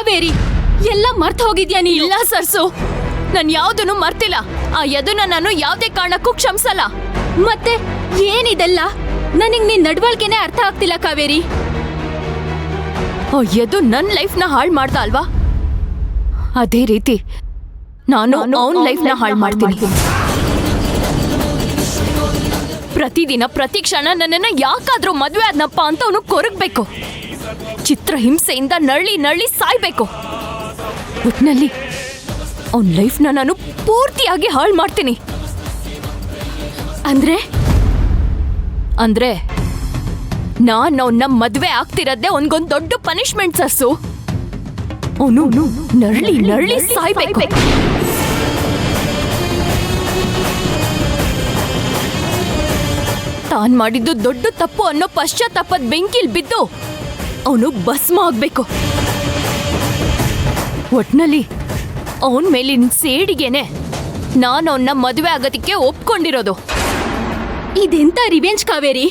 ಕಾವೇರಿ, ಎಲ್ಲ ಮರ್ತು ಹೋಗಿದ್ಯಾ ನೀ? ಇಲ್ಲ ಸರ್ಸು, ನಾನು ಯಾವುದನ್ನು ಮರ್ತಿಲ್ಲ. ಆ ಯದುನ ನಾನು ಯಾವುದೇ ಕಾರಣಕ್ಕೂ ಕ್ಷಮಿಸಲ್ಲ. ಮತ್ತೆ ಏನಿದೆಲ್ಲ? ನನಗ್ ನಿನ್ ನಡವಳಿಕೆನೇ ಅರ್ಥ ಆಗ್ತಿಲ್ಲ ಕಾವೇರಿ. ಆ ಯದು ನನ್ನ ಲೈಫ್ನ ಹಾಳು ಮಾಡ್ದ ಅಲ್ವಾ, ಅದೇ ರೀತಿ ನಾನು ಅವನ ಲೈಫ್ನ ಹಾಳು ಮಾಡ್ತೀನಿ. ಪ್ರತಿದಿನ ಪ್ರತಿ ಕ್ಷಣ ನನ್ನನ್ನ ಯಾಕಾದ್ರೂ ಮದ್ವೆ ಆದ್ನಪ್ಪ ಅಂತ ಅವನು ಕೊರಗಬೇಕು. ಚಿತ್ರ ಹಿಂಸೆಯಿಂದ ನಳ್ಳಿ ನಳ್ಳಿ ಸಾಯ್ಬೇಕು. ಒಟ್ನಲ್ಲಿ ಅವನ ಲೈಫ್ನ ನಾನು ಪೂರ್ತಿಯಾಗಿ ಹಾಳು ಮಾಡ್ತೀನಿ. ಅಂದ್ರೆ ನಾನು ಅವನ್ನ ಮದ್ವೆ ಆಗ್ತಿರದ್ದೇ ಅವನ್ಗೊಂದು ದೊಡ್ಡ ಪನಿಷ್ಮೆಂಟ್ ಸರ್ಸು. ಅವನು ನಳ್ಳಿ ನಳ್ಳಿ ಸಾಯ್ಬೇಕು. ತಾನ್ ಮಾಡಿದ್ದು ದೊಡ್ಡ ತಪ್ಪು ಅನ್ನೋ ಪಶ್ಚಾತ್ತಾಪದ ಬೆಂಕಿಲ್ ಬಿದ್ದು ಅವನು ಭಸ್ಮ ಆಗ್ಬೇಕು. ಒಟ್ನಲ್ಲಿ ಅವನ ಮೇಲಿನ ಸೇಡಿಗೆನೆ ನಾನು ಅವನ್ನ ಮದುವೆ ಆಗೋದಕ್ಕೆ ಒಪ್ಕೊಂಡಿರೋದು. ಇದೆಂತ ರಿವೆಂಜ್ ಕಾವೇರಿ?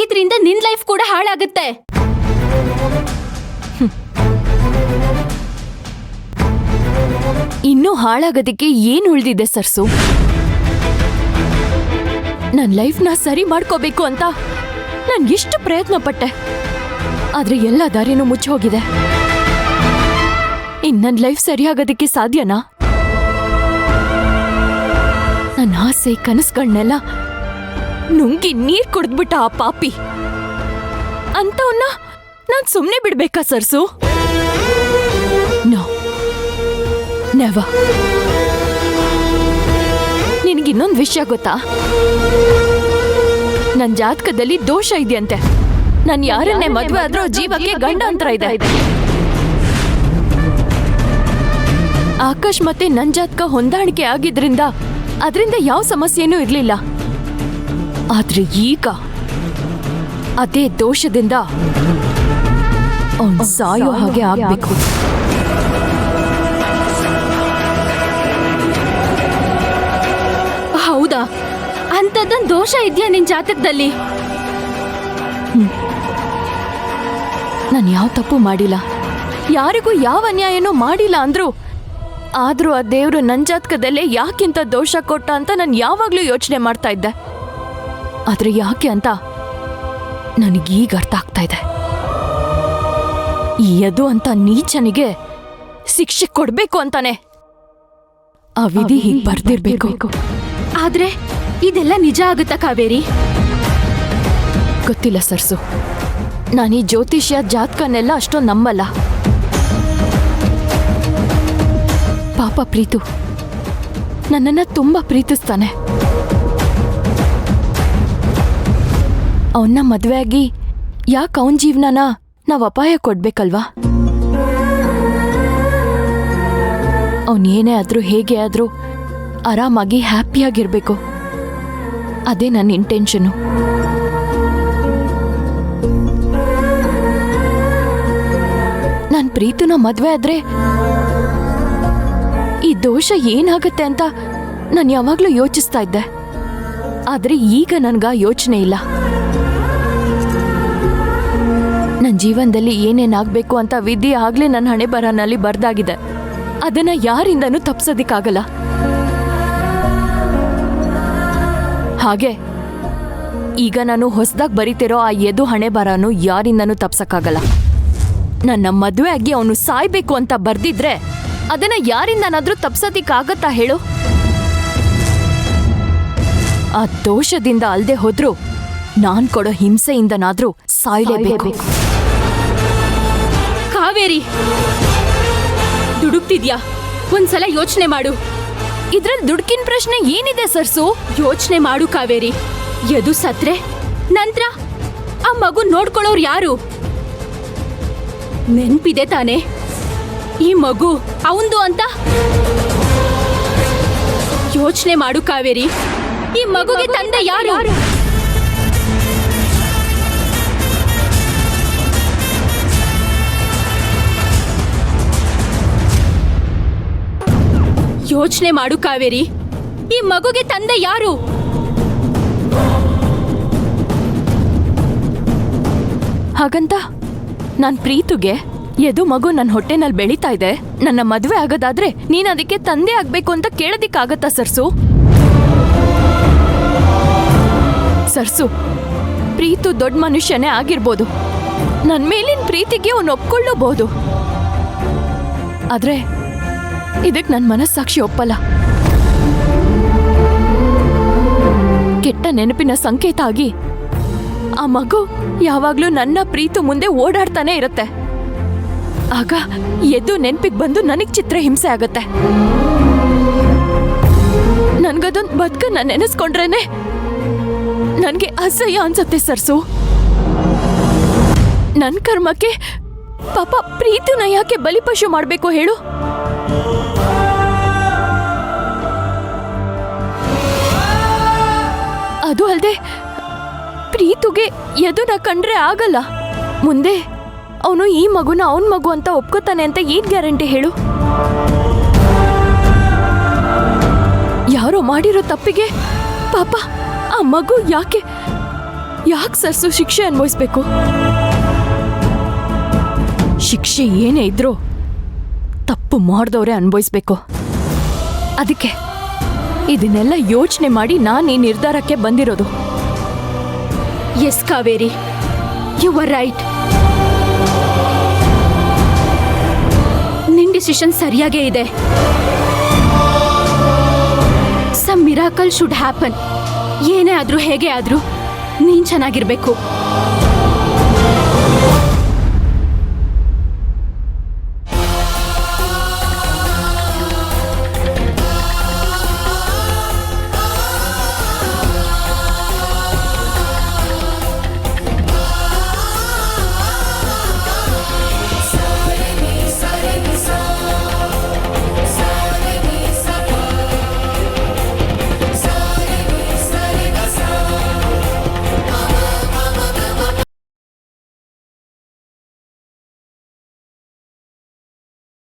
ಇದ್ರಿಂದ ನಿನ್ ಲೈಫ್ ಕೂಡ ಹಾಳಾಗುತ್ತೆ. ಇನ್ನೂ ಹಾಳಾಗೋದಕ್ಕೆ ಏನು ಉಳಿದಿದೆ ಸರ್ಸು? ನನ್ನ ಲೈಫ್ನ ಸರಿ ಮಾಡ್ಕೋಬೇಕು ಅಂತ ನಾನು ಎಷ್ಟು ಪ್ರಯತ್ನ ಪಟ್ಟೆ, ಆದ್ರೆ ಎಲ್ಲ ದಾರಿನೂ ಮುಚ್ಚಿ ಹೋಗಿದೆ. ಇನ್ ನನ್ನ ಲೈಫ್ ಸರಿಯಾಗೋದಕ್ಕೆ ಸಾಧ್ಯನಾ? ನನ್ನ ಆಸೆ ಕನಸುಗಳನ್ನೆಲ್ಲ ನುಂಗಿ ನೀರ್ ಕುಡಿದ್ಬಿಟ್ಟ ಆ ಪಾಪಿ. ಅಂತವನ್ನ ನಾನ್ ಸುಮ್ನೆ ಬಿಡ್ಬೇಕಾ ಸರ್ಸು? No, never. ನಿನಗಿನ್ನೊಂದು ವಿಷಯ ಗೊತ್ತಾ? ನನ್ನ ಜಾತಕದಲ್ಲಿ ದೋಷ ಇದೆಯಂತೆ. ನಾನು ಯಾರನ್ನೇ ಮದುವೆ ಆದ್ರೂ ಜೀವಕ್ಕೆ ಗಂಡಾಂತರ ಇದೆ. ಆಕಾಶ್ ಮತ್ತೆ ನನ್ನ ಜಾತಕ ಹೊಂದಾಣಿಕೆ ಆಗಿದ್ರಿಂದ ಅದರಿಂದ ಯಾವ ಸಮಸ್ಯೆನೂ ಇರ್ಲಿಲ್ಲ. ಆದ್ರೆ ಈಗ ಅದೇ ದೋಷದಿಂದ ಅವ್ನು ಸಾಯೋ ಹಾಗೆ ಆಗ್ಬೇಕು. ಹೌದಾ? ಅಂತದನ್ ದೋಷ ಇದೆಯಾ ನಿನ್ ಜಾತಕದಲ್ಲಿ? ನಾನು ಯಾವ ತಪ್ಪು ಮಾಡಿಲ್ಲ, ಯಾರಿಗೂ ಯಾವ ಅನ್ಯಾಯನೂ ಮಾಡಿಲ್ಲ ಆದ್ರೂ ಆ ದೇವ್ರು ನನ್ನ ಜಾತಕದಲ್ಲೇ ಯಾಕಿಂತ ದೋಷ ಕೊಟ್ಟ ಅಂತ ನಾನು ಯಾವಾಗ್ಲೂ ಯೋಚನೆ ಮಾಡ್ತಾ ಇದ್ದೆ. ಆದ್ರೆ ಯಾಕೆ ಅಂತ ನನಗೀಗ ಅರ್ಥ ಆಗ್ತಾ ಇದೆ. ಈ ಯದು ಅಂತ ನೀಚನಿಗೆ ಶಿಕ್ಷೆ ಕೊಡ್ಬೇಕು ಅಂತಾನೆ ಆ ವಿಧಿ ಹೀಗೆ ಬರ್ದಿರ್ಬೇಕು. ಆದ್ರೆ ಇದೆಲ್ಲ ನಿಜ ಆಗುತ್ತಾ ಕಾವೇರಿ? ಗೊತ್ತಿಲ್ಲ ಸರ್ಸು, ನಾನು ಈ ಜ್ಯೋತಿಷ್ಯ ಜಾತಕನೆಲ್ಲ ಅಷ್ಟೊಂದು ನಂಬಲ್ಲ. ಪಾಪ ಪ್ರೀತು ನನ್ನನ್ನ ತುಂಬಾ ಪ್ರೀತಿಸ್ತಾನೆ. ಅವನ್ನ ಮದ್ವೆ ಆಗಿ ಯಾಕೆ ಅವನ ಜೀವನನ ನಾವು ಅಪಾಯ ಕೊಡ್ಬೇಕಲ್ವಾ? ಅವನೇನೇ ಆದ್ರೂ ಹೇಗೆ ಆದ್ರೂ ಆರಾಮಾಗಿ ಹ್ಯಾಪಿಯಾಗಿರ್ಬೇಕು. ಅದೇ ನನ್ನ ಇಂಟೆನ್ಷನು. ನಾನು ಪ್ರೀತುನ ಮದ್ವೆ ಆದ್ರೆ ಈ ದೋಷ ಏನಾಗತ್ತೆ ಅಂತ ನಾನು ಯಾವಾಗ್ಲೂ ಯೋಚಿಸ್ತಾ ಇದ್ದೆ. ಆದ್ರೆ ಈಗ ನನ್ಗ ಯೋಚನೆ ಇಲ್ಲ. ನನ್ನ ಜೀವನದಲ್ಲಿ ಏನೇನಾಗಬೇಕು ಅಂತ ವಿಧಿ ಆಗ್ಲೇ ನನ್ನ ಹಣೆ ಬರಹನಲ್ಲಿ ಬರ್ದಾಗಿದೆ. ಅದನ್ನ ಯಾರಿಂದನೂ ತಪ್ಸೋದಿಕ್ಕಾಗಲ್ಲ. ಹಾಗೆ ಈಗ ನಾನು ಹೊಸದಾಗಿ ಬರೀತಿರೋ ಆ ಯದು ಹಣೆ ಬರಹನು ಯಾರಿಂದನೂ ತಪ್ಸಕ್ಕಾಗಲ್ಲ. ನನ್ನ ಮದುವೆ ಆಗಿ ಅವನು ಸಾಯ್ಬೇಕು ಅಂತ ಬರ್ದಿದ್ರೆ ಅದನ್ನ ಯಾರಿಂದನಾದ್ರೂ ತಪ್ಸೋದಿಕ್ಕಾಗತ್ತಾ ಹೇಳು? ಆ ದೋಷದಿಂದ ಅಲ್ದೆ ಹೋದ್ರೂ ನಾನ್ ಕೊಡೋ ಹಿಂಸೆಯಿಂದನಾದ್ರೂ ಸಾಯ್ಲೇಬೇಕು. ಕಾವೇರಿ, ದುಡುಕ್ತಿದ್ಯಾ? ಒಂದ್ಸಲ ಯೋಚನೆ ಮಾಡು. ಇದ್ರಲ್ಲಿ ದುಡ್ಕಿನ ಪ್ರಶ್ನೆ ಏನಿದೆ ಸರ್ಸು? ಯೋಚನೆ ಮಾಡು ಕಾವೇರಿ. ಯದು ಸತ್ರೆ ನಂತರ ಆ ಮಗು ನೋಡ್ಕೊಳ್ಳೋರು ಯಾರು? ನೆನ್ಪಿದೆ ತಾನೆ ಈ ಮಗು ಅವಂದು ಅಂತ? ಯೋಚನೆ ಮಾಡು ಕಾವೇರಿ. ಈ ಮಗುಗೆ ತಂದೆ ಯಾರು? ಯೋಚನೆ ಮಾಡು ಕಾವೇರಿ. ಈ ಮಗುಗೆ ತಂದೆ ಯಾರು? ಹಾಗಂತ ನಾನ್ ಪ್ರೀತುಗೆ ಎದು ಮಗು ನನ್ನ ಹೊಟ್ಟೆನಲ್ಲಿ ಬೆಳೀತಾ ಇದೆ. ನನ್ನ ಮದ್ವೆ ಆಗೋದಾದ್ರೆ ನೀನ್ ಅದಕ್ಕೆ ತಂದೆ ಆಗ್ಬೇಕು ಅಂತ ಕೇಳೋದಿಕ್ಕಾಗತ್ತಾ ಸರ್ಸು? ಸರ್ಸು, ಪ್ರೀತು ದೊಡ್ಡ ಮನುಷ್ಯನೇ ಆಗಿರ್ಬೋದು. ನನ್ ಮೇಲಿನ ಪ್ರೀತಿಗೆ ಅವನು ಒಪ್ಕೊಳ್ಳಬಹುದು. ಆದ್ರೆ ಇದಕ್ ನನ್ ಮನಸ್ಸಾಕ್ಷಿ ಒಪ್ಪಲ್ಲ. ಕೆಟ್ಟ ನೆನಪಿನ ಸಂಕೇತ ಆಗಿ ಆ ಮಗು ಯಾವಾಗ್ಲೂ ನನ್ನ ಪ್ರೀತು ಮುಂದೆ ಓಡಾಡ್ತಾನೆ ಇರುತ್ತೆ. ಆಗ ಎದ್ದು ನೆನ್ಪಿಗೆ ಬಂದು ನನಗ್ ಚಿತ್ರ ಹಿಂಸೆ ಆಗತ್ತೆ. ನನ್ಗದೊಂದು ಬದುಕನ್ನ ನೆನೆಸ್ಕೊಂಡ್ರೇನೆ ನನ್ಗೆ ಅಸಹ್ಯ ಅನ್ಸತ್ತೆ ಸರ್ಸು. ನನ್ ಕರ್ಮಕ್ಕೆ ಪಾಪ ಪ್ರೀತಿನ ಯಾಕೆ ಬಲಿಪಶು ಮಾಡ್ಬೇಕು ಹೇಳು? ಅದು ಅಲ್ದೆ ಪ್ರೀತುಗೆ ಎದುನ ಕಂಡ್ರೆ ಆಗಲ್ಲ. ಮುಂದೆ ಅವನು ಈ ಮಗುನ ಅವನ್ ಮಗು ಅಂತ ಒಪ್ಕೋತಾನೆ ಅಂತ ಏನ್ ಗ್ಯಾರಂಟಿ ಹೇಳು? ಯಾರೋ ಮಾಡಿರೋ ತಪ್ಪಿಗೆ ಪಾಪ ಆ ಮಗು ಯಾಕೆ ಸರ್ಸು ಶಿಕ್ಷೆ ಅನ್ಭವಿಸ್ಬೇಕು? ಶಿಕ್ಷೆ ಏನೇ ಇದ್ರೂ ತಪ್ಪು ಮಾಡ್ದವ್ರೆ ಅನ್ಭವಿಸ್ಬೇಕು. ಅದಕ್ಕೆ ಇದನ್ನೆಲ್ಲ ಯೋಚನೆ ಮಾಡಿ ನಾನು ಈ ನಿರ್ಧಾರಕ್ಕೆ ಬಂದಿರೋದು. Yes Kaveri, you are right. ನಿನ್ ಡಿಸಿಷನ್ ಸರಿಯಾಗೇ ಇದೆ. Some miracle should happen. ಏನೇ ಆದ್ರೂ ಹೇಗೆ ಆದ್ರೂ ನೀನ್ ಚೆನ್ನಾಗಿರ್ಬೇಕು.